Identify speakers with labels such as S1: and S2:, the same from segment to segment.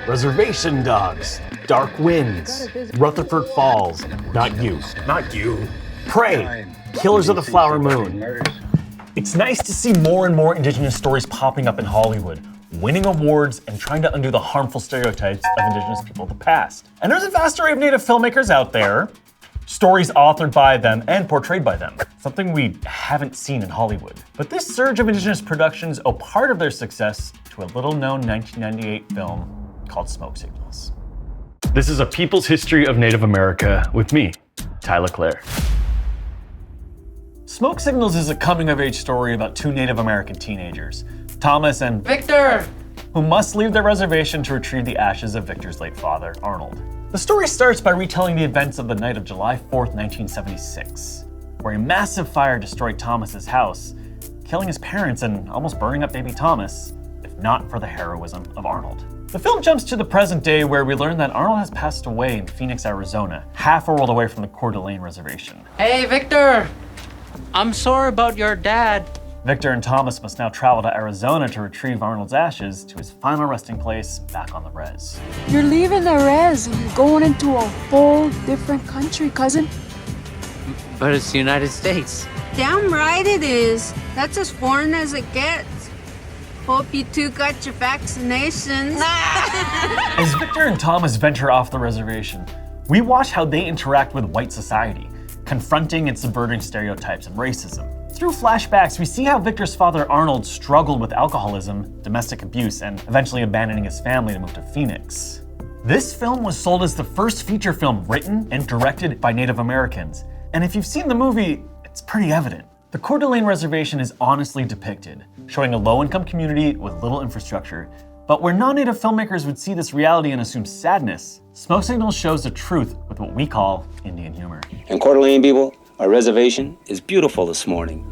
S1: Reservation Dogs, Dark Winds, Rutherford Falls, Not You, Prey, Killers of the Flower Moon. It's nice to see more and more Indigenous stories popping up in Hollywood, winning awards and trying to undo the harmful stereotypes of Indigenous people of the past. And there's a vast array of Native filmmakers out there, stories authored by them and portrayed by them, something we haven't seen in Hollywood. But this surge of Indigenous productions owe part of their success to a little-known 1998 film called Smoke Signals. This is A People's History of Native America with me, Tai Leclaire. Smoke Signals is a coming-of-age story about two Native American teenagers, Thomas and
S2: Victor,
S1: who must leave their reservation to retrieve the ashes of Victor's late father, Arnold. The story starts by retelling the events of the night of July 4th, 1976, where a massive fire destroyed Thomas's house, killing his parents and almost burning up baby Thomas, if not for the heroism of Arnold. The film jumps to the present day where we learn that Arnold has passed away in Phoenix, Arizona, half a world away from the Coeur d'Alene reservation.
S2: Hey, Victor, I'm sorry about your dad.
S1: Victor and Thomas must now travel to Arizona to retrieve Arnold's ashes to his final resting place back on the res.
S3: You're leaving the res and you're going into a whole different country, cousin.
S2: But it's the United States.
S4: Damn right it is. That's as foreign as it gets. Hope you two got your vaccinations.
S1: As Victor and Thomas venture off the reservation, we watch how they interact with white society, confronting and subverting stereotypes and racism. Through flashbacks, we see how Victor's father Arnold struggled with alcoholism, domestic abuse, and eventually abandoning his family to move to Phoenix. This film was sold as the first feature film written and directed by Native Americans, and if you've seen the movie, it's pretty evident. The Coeur d'Alene Reservation is honestly depicted, showing a low-income community with little infrastructure. But where non-Native filmmakers would see this reality and assume sadness, Smoke Signals shows the truth with what we call Indian humor.
S5: And Coeur d'Alene people, our reservation is beautiful this morning.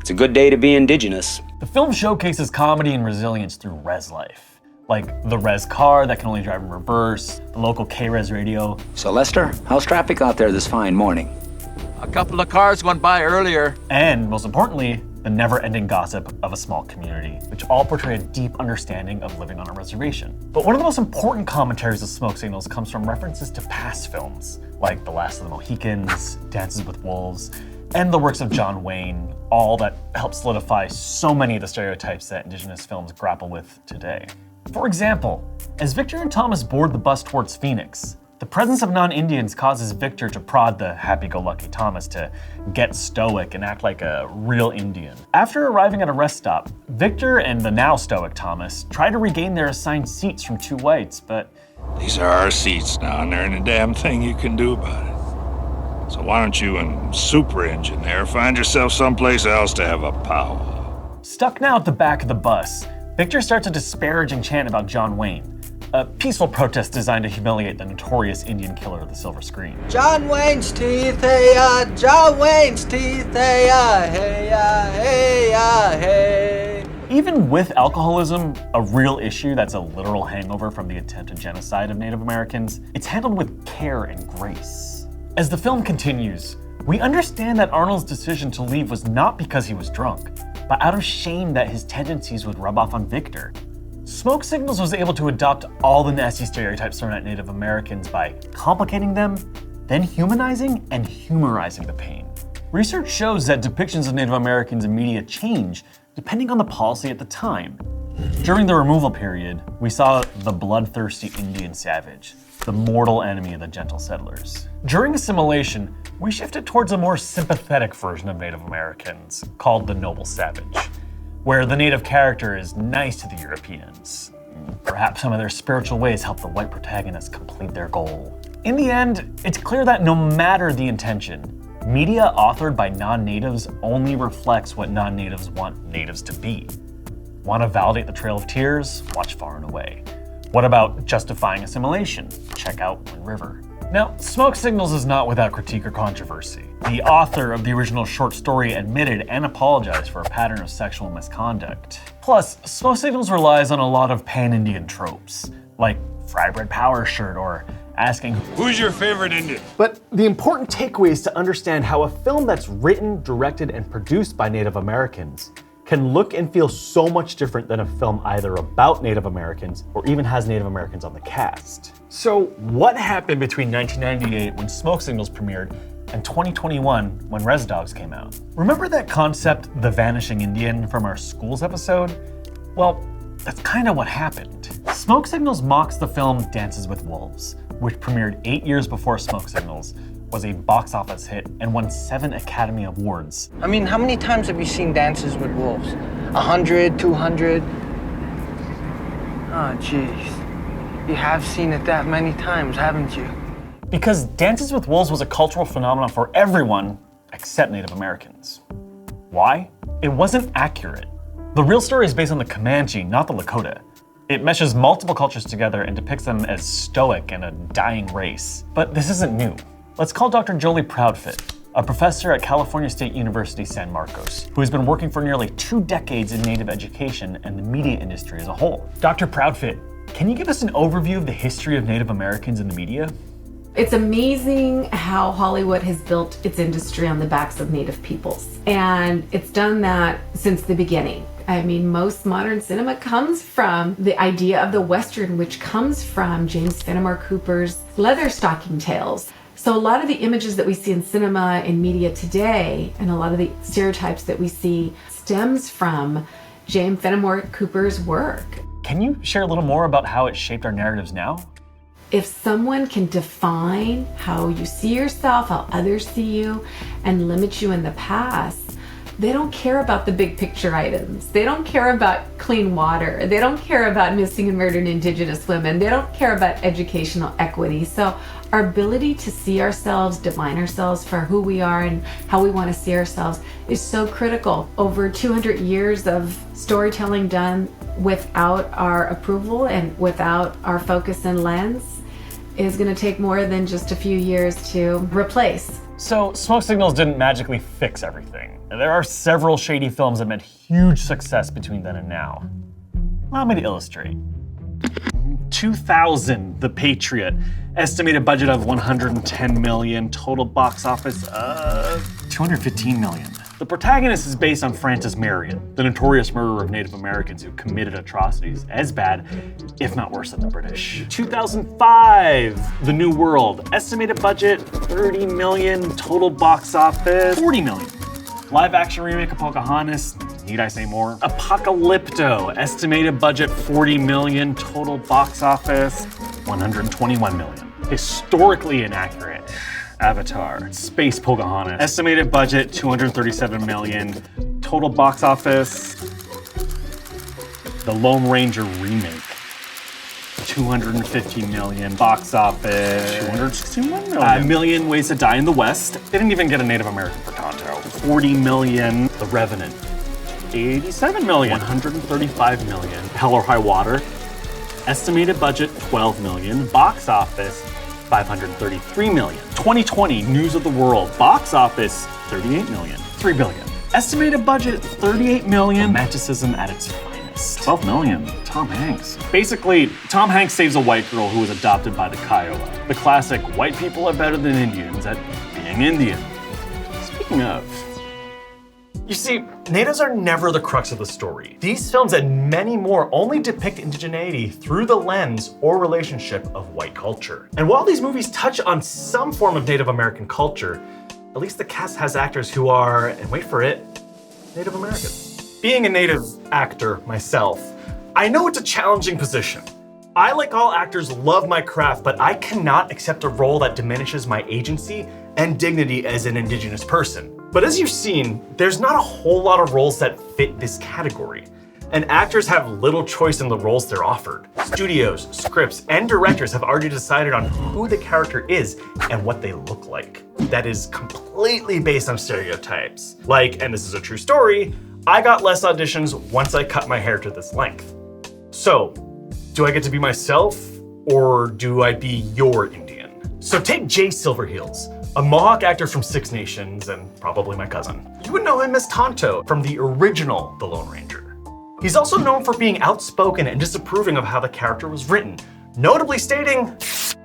S5: It's a good day to be Indigenous.
S1: The film showcases comedy and resilience through res life, like the res car that can only drive in reverse, the local K-res radio.
S5: So Lester, how's traffic out there this fine morning?
S6: A couple of cars went by earlier.
S1: And most importantly, the never-ending gossip of a small community, which all portray a deep understanding of living on a reservation. But one of the most important commentaries of Smoke Signals comes from references to past films, like The Last of the Mohicans, Dances with Wolves, and the works of John Wayne, all that help solidify so many of the stereotypes that Indigenous films grapple with today. For example, as Victor and Thomas board the bus towards Phoenix, the presence of non-Indians causes Victor to prod the happy-go-lucky Thomas to get stoic and act like a real Indian. After arriving at a rest stop, Victor and the now stoic Thomas try to regain their assigned seats from two whites, but
S7: these are our seats now, and there ain't a damn thing you can do about it. So why don't you and Super Engine there find yourself someplace else to have a powwow?
S1: Stuck now at the back of the bus, Victor starts a disparaging chant about John Wayne, a peaceful protest designed to humiliate the notorious Indian killer of the silver screen.
S8: John Wayne's teeth, hey-ya, John Wayne's teeth, hey-ya, hey-ya, hey-ya, hey.
S1: Even with alcoholism, a real issue that's a literal hangover from the attempted genocide of Native Americans, it's handled with care and grace. As the film continues, we understand that Arnold's decision to leave was not because he was drunk, but out of shame that his tendencies would rub off on Victor. Smoke Signals was able to adopt all the nasty stereotypes thrown at Native Americans by complicating them, then humanizing and humorizing the pain. Research shows that depictions of Native Americans in media change depending on the policy at the time. During the removal period, we saw the bloodthirsty Indian savage, the mortal enemy of the gentle settlers. During assimilation, we shifted towards a more sympathetic version of Native Americans, called the noble savage, where the native character is nice to the Europeans. Perhaps some of their spiritual ways help the white protagonists complete their goal. In the end, it's clear that no matter the intention, media authored by non-natives only reflects what non-natives want natives to be. Want to validate the Trail of Tears? Watch Far and Away. What about justifying assimilation? Check out Wind River. Now, Smoke Signals is not without critique or controversy. The author of the original short story admitted and apologized for a pattern of sexual misconduct. Plus, Smoke Signals relies on a lot of pan-Indian tropes, like fry bread power shirt or asking,
S7: Who's your favorite Indian?
S1: But the important takeaway is to understand how a film that's written, directed, and produced by Native Americans can look and feel so much different than a film either about Native Americans or even has Native Americans on the cast. So what happened between 1998 when Smoke Signals premiered and 2021 when Res Dogs came out? Remember that concept, the vanishing Indian, from our schools episode? Well, that's kind of what happened. Smoke Signals mocks the film Dances with Wolves, which premiered 8 years before Smoke Signals, was a box office hit, and won 7 Academy Awards.
S8: I mean, how many times have you seen Dances with Wolves? 100, 200? Oh, jeez. You have seen it that many times, haven't you?
S1: Because Dances with Wolves was a cultural phenomenon for everyone except Native Americans. Why? It wasn't accurate. The real story is based on the Comanche, not the Lakota. It meshes multiple cultures together and depicts them as stoic and a dying race. But this isn't new. Let's call Dr. Jolie Proudfit, a professor at California State University, San Marcos, who has been working for nearly 2 decades in Native education and the media industry as a whole. Dr. Proudfit, can you give us an overview of the history of Native Americans in the media?
S9: It's amazing how Hollywood has built its industry on the backs of Native peoples. And it's done that since the beginning. I mean, most modern cinema comes from the idea of the Western, which comes from James Fenimore Cooper's leather stocking tales. So a lot of the images that we see in cinema and media today, and a lot of the stereotypes that we see, stems from James Fenimore Cooper's work.
S1: Can you share a little more about how it shaped our narratives now?
S9: If someone can define how you see yourself, how others see you, and limit you in the past, they don't care about the big picture items. They don't care about clean water. They don't care about missing and murdered Indigenous women. They don't care about educational equity. So our ability to see ourselves, define ourselves for who we are and how we want to see ourselves is so critical. Over 200 years of storytelling done without our approval and without our focus and lens is going to take more than just a few years to replace.
S1: So Smoke Signals didn't magically fix everything. There are several shady films that met huge success between then and now. Allow me to illustrate. 2000, The Patriot. Estimated budget of $110 million, total box office of $215 million. The protagonist is based on Francis Marion, the notorious murderer of Native Americans who committed atrocities as bad, if not worse than the British. 2005, The New World. Estimated budget, $30 million, total box office, $40 million. Live action remake of Pocahontas, need I say more? Apocalypto, estimated budget $40 million, total box office $121 million. Historically inaccurate. Avatar, Space Pocahontas, estimated budget $237 million, total box office The Lone Ranger remake. $250 million, box office $261 million. A Million Ways to Die in the West. They didn't even get a Native American for Tonto. $40 million. The Revenant. $87 million. $135 million. Hell or High Water. Estimated budget $12 million. Box office $533 million. 2020 News of the World. Box office $38 million. $3 billion. Estimated budget $38 million. Romanticism at its finest. $12 million. Tom Hanks. Basically, Tom Hanks saves a white girl who was adopted by the Kiowa. The classic, white people are better than Indians at being Indian. Speaking of, you see, natives are never the crux of the story. These films and many more only depict indigeneity through the lens or relationship of white culture. And while these movies touch on some form of Native American culture, at least the cast has actors who are, and wait for it, Native American. Being a Native actor myself, I know it's a challenging position. I, like all actors, love my craft, but I cannot accept a role that diminishes my agency and dignity as an Indigenous person. But as you've seen, there's not a whole lot of roles that fit this category, and actors have little choice in the roles they're offered. Studios, scripts, and directors have already decided on who the character is and what they look like. That is completely based on stereotypes. Like, and this is a true story, I got less auditions once I cut my hair to this length. So, do I get to be myself, or do I be your Indian? So take Jay Silverheels, a Mohawk actor from Six Nations and probably my cousin. You would know him as Tonto from the original The Lone Ranger. He's also known for being outspoken and disapproving of how the character was written, notably stating,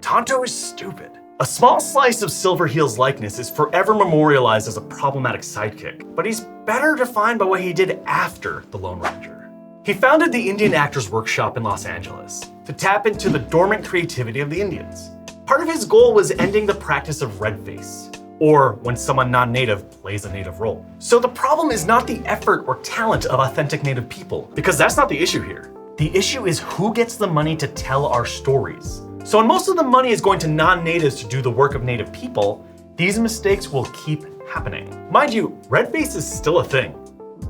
S1: "Tonto is stupid." A small slice of Silverheels' likeness is forever memorialized as a problematic sidekick, but he's better defined by what he did after the Lone Ranger. He founded the Indian Actors Workshop in Los Angeles to tap into the dormant creativity of the Indians. Part of his goal was ending the practice of redface, or when someone non-native plays a native role. So the problem is not the effort or talent of authentic native people, because that's not the issue here. The issue is who gets the money to tell our stories. So when most of the money is going to non-natives to do the work of native people, these mistakes will keep happening. Mind you, redface is still a thing.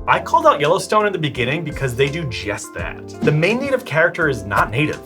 S1: I called out Yellowstone in the beginning because they do just that. The main native character is not native.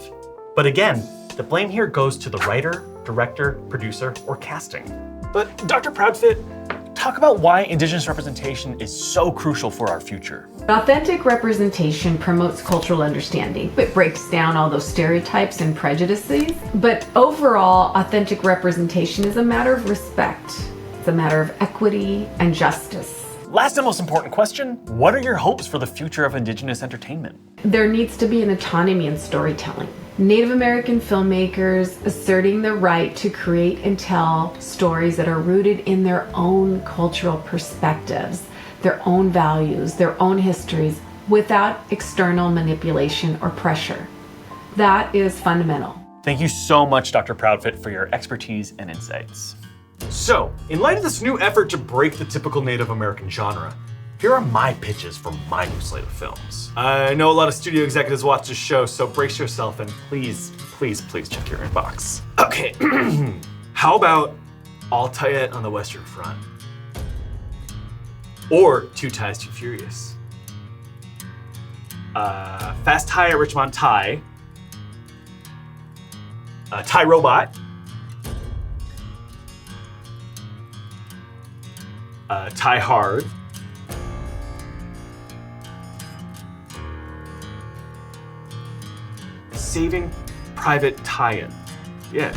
S1: But again, the blame here goes to the writer, director, producer, or casting. But Dr. Proudfit, talk about why Indigenous representation is so crucial for our future.
S9: Authentic representation promotes cultural understanding. It breaks down all those stereotypes and prejudices. But overall, authentic representation is a matter of respect. It's a matter of equity and justice.
S1: Last and most important question, what are your hopes for the future of Indigenous entertainment?
S9: There needs to be an autonomy in storytelling. Native American filmmakers asserting the right to create and tell stories that are rooted in their own cultural perspectives, their own values, their own histories, without external manipulation or pressure. That is fundamental.
S1: Thank you so much, Dr. Proudfit, for your expertise and insights. So, in light of this new effort to break the typical Native American genre, here are my pitches for my new slate of films. I know a lot of studio executives watch this show, so brace yourself and please check your inbox. Okay, how about All Tight on the Western Front? Or Two Ties, Too Furious? Fast Tie at Richmond Tie? Thai Robot? Tie Hard? Saving Private Tie-In. Yeah.